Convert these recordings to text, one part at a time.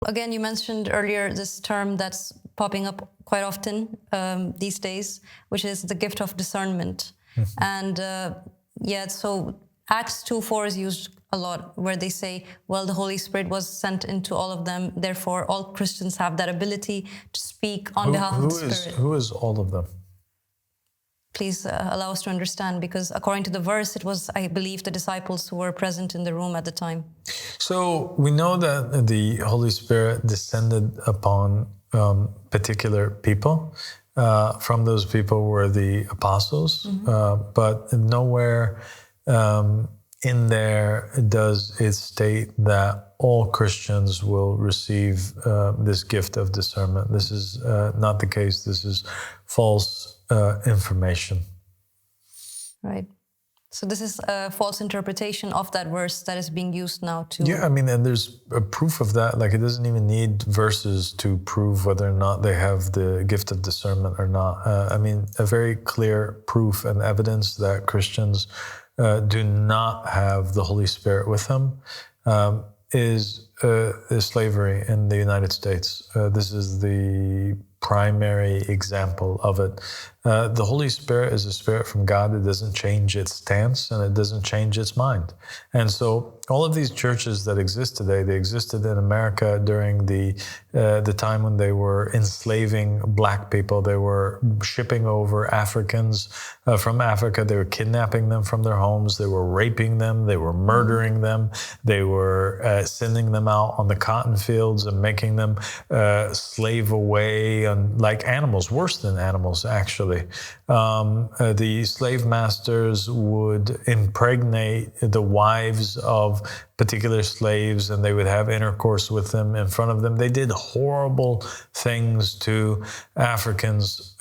Again, you mentioned earlier this term that's popping up quite often these days, which is the gift of discernment. And so Acts 2:4 is used a lot, where they say, well, the Holy Spirit was sent into all of them, therefore all Christians have that ability to speak on behalf of the Spirit. Who is all of them? Please allow us to understand, because according to the verse, it was, I believe, the disciples who were present in the room at the time. So we know that the Holy Spirit descended upon particular people. From those people were the apostles, but nowhere in there does it state that all Christians will receive this gift of discernment. This is not the case. This is false information. Right. So this is a false interpretation of that verse that is being used now to... Yeah, I mean, and there's a proof of that. Like, it doesn't even need verses to prove whether or not they have the gift of discernment or not. I mean, a very clear proof and evidence that Christians do not have the Holy Spirit with them is slavery in the United States. This is the primary example of it. The Holy Spirit is a spirit from God. It doesn't change its stance and it doesn't change its mind. And so all of these churches that exist today, they existed in America during the time when they were enslaving black people. They were shipping over Africans from Africa. They were kidnapping them from their homes. They were raping them. They were murdering them. They were sending them out on the cotton fields and making them slave away like animals, worse than animals, actually. The slave masters would impregnate the wives of particular slaves, and they would have intercourse with them in front of them. They did horrible things to Africans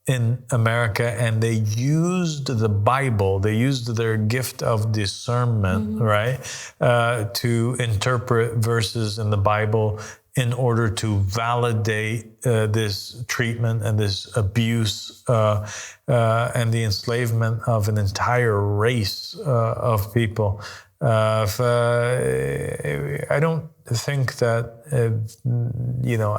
in America, and they used the Bible, they used their gift of discernment, right, to interpret verses in the Bible in order to validate this treatment and this abuse and the enslavement of an entire race of people. I don't think that,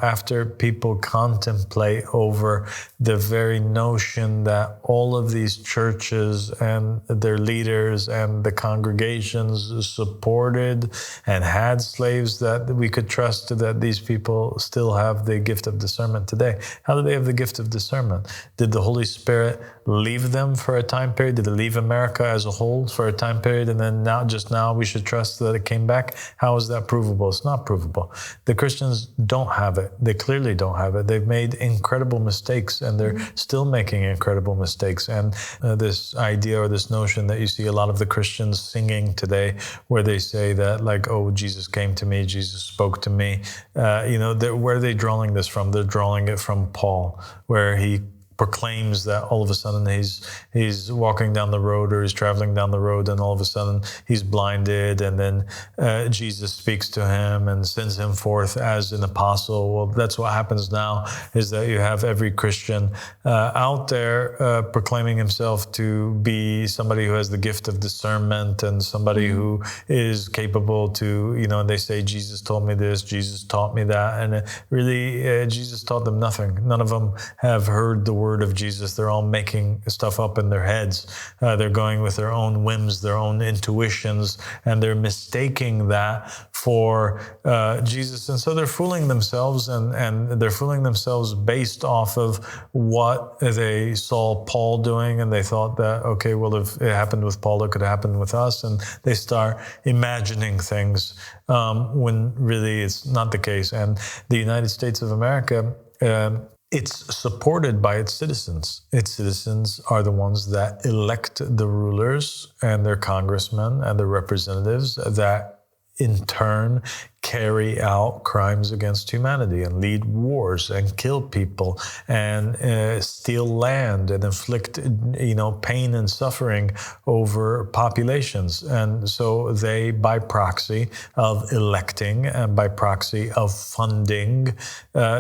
after people contemplate over the very notion that all of these churches and their leaders and the congregations supported and had slaves, that we could trust that these people still have the gift of discernment today. How do they have the gift of discernment? Did the Holy Spirit leave them for a time period? Did it leave America as a whole for a time period, and then now we should trust that it came back? How is that provable? It's not provable. The Christians don't have it. They clearly don't have it. They've made incredible mistakes, and they're still making incredible mistakes. And this idea or this notion that you see a lot of the Christians singing today, where they say that, like, oh, Jesus came to me, Jesus spoke to me. Where are they drawing this from? They're drawing it from Paul, where he proclaims that all of a sudden he's walking down the road, or he's traveling down the road, and all of a sudden he's blinded, and then Jesus speaks to him and sends him forth as an apostle. Well, that's what happens now, is that you have every Christian out there proclaiming himself to be somebody who has the gift of discernment and somebody who is capable to, and they say, Jesus told me this, Jesus taught me that, and really Jesus taught them nothing. None of them have heard the word of Jesus. They're all making stuff up in their heads. They're going with their own whims, their own intuitions, and they're mistaking that for Jesus. And so they're fooling themselves, and they're fooling themselves based off of what they saw Paul doing, and they thought that, okay, well, if it happened with Paul, it could happen with us, and they start imagining things when really it's not the case. And the United States of America, it's supported by its citizens. Its citizens are the ones that elect the rulers and their congressmen and their representatives that in turn carry out crimes against humanity and lead wars and kill people and steal land and inflict, pain and suffering over populations. And so they, by proxy of electing and by proxy of funding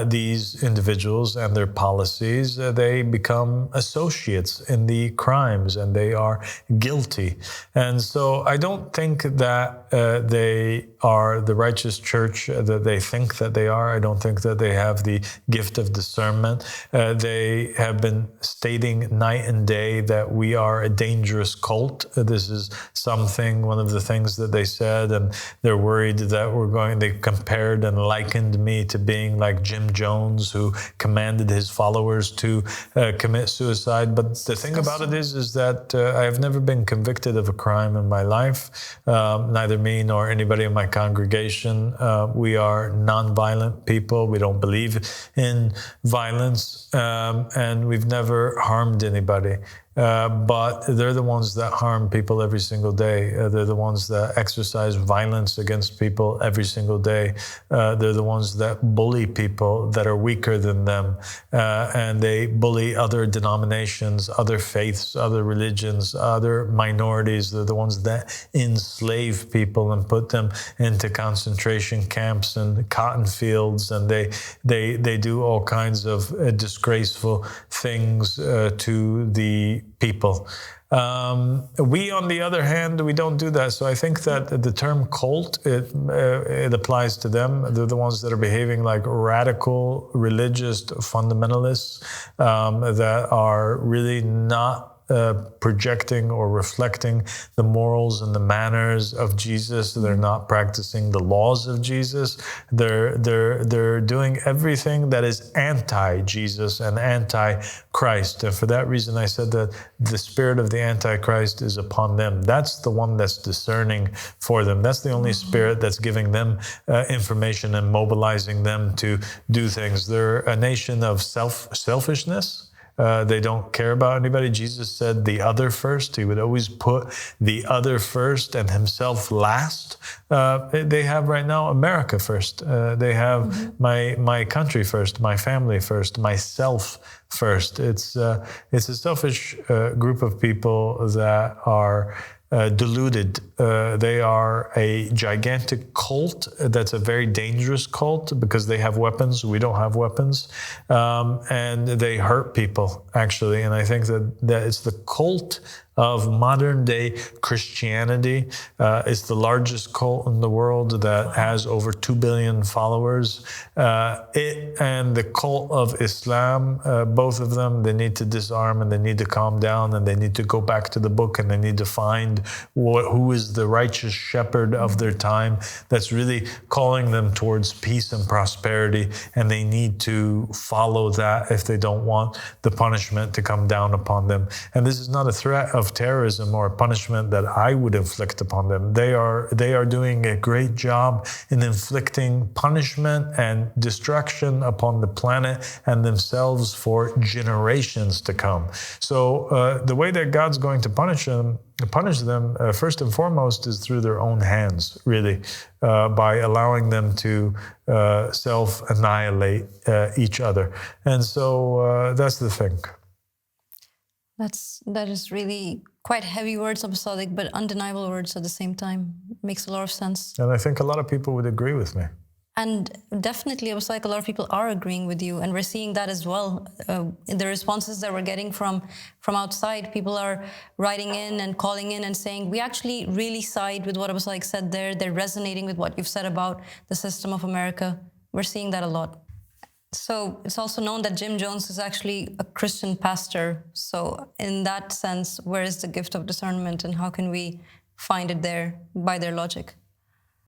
these individuals and their policies, they become associates in the crimes, and they are guilty. And so I don't think that they are the righteous largest church that they think that they are. I don't think that they have the gift of discernment. They have been stating night and day that we are a dangerous cult. This is one of the things that they said, and they're worried that they compared and likened me to being like Jim Jones, who commanded his followers to commit suicide. But the thing about it is that I have never been convicted of a crime in my life, neither me nor anybody in my congregation. We are non-violent people. We don't believe in violence, and we've never harmed anybody. But they're the ones that harm people every single day. They're the ones that exercise violence against people every single day. They're the ones that bully people that are weaker than them. And they bully other denominations, other faiths, other religions, other minorities. They're the ones that enslave people and put them into concentration camps and cotton fields. And they do all kinds of disgraceful things to the people. We, on the other hand, we don't do that. So I think that the term cult, it applies to them. They're the ones that are behaving like radical religious fundamentalists that are really not projecting or reflecting the morals and the manners of Jesus. They're not practicing the laws of Jesus. They're doing everything that is anti-Jesus and anti-Christ. And for that reason, I said that the spirit of the Antichrist is upon them. That's the one that's discerning for them. That's the only spirit that's giving them information and mobilizing them to do things. They're a nation of selfishness. They don't care about anybody. Jesus said the other first. He would always put the other first and himself last. They have right now America first. They have my country first, my family first, myself first. It's a selfish group of people that are deluded. They are a gigantic cult that's a very dangerous cult because they have weapons. We don't have weapons. And they hurt people, actually. And I think that it's the cult of modern day Christianity. It's the largest cult in the world that has over 2 billion followers. It and the cult of Islam, both of them, they need to disarm and they need to calm down and they need to go back to the book and they need to find who is the righteous shepherd of their time that's really calling them towards peace and prosperity. And they need to follow that if they don't want the punishment to come down upon them. And this is not a threat of terrorism or punishment that I would inflict upon them. They are doing a great job in inflicting punishment and destruction upon the planet and themselves for generations to come. So the way that God's going to punish them, first and foremost, is through their own hands, really, by allowing them to self-annihilate each other. And so that's the thing. That is really quite heavy words, Abba Sadiq, but undeniable words at the same time. Makes a lot of sense. And I think a lot of people would agree with me. And definitely, Abba Sadiq, a lot of people are agreeing with you, and we're seeing that as well. In the responses that we're getting from outside, people are writing in and calling in and saying, we actually really side with what Abba Sadiq said there. They're resonating with what you've said about the system of America. We're seeing that a lot. So it's also known that Jim Jones is actually a Christian pastor. So in that sense, where is the gift of discernment and how can we find it there by their logic?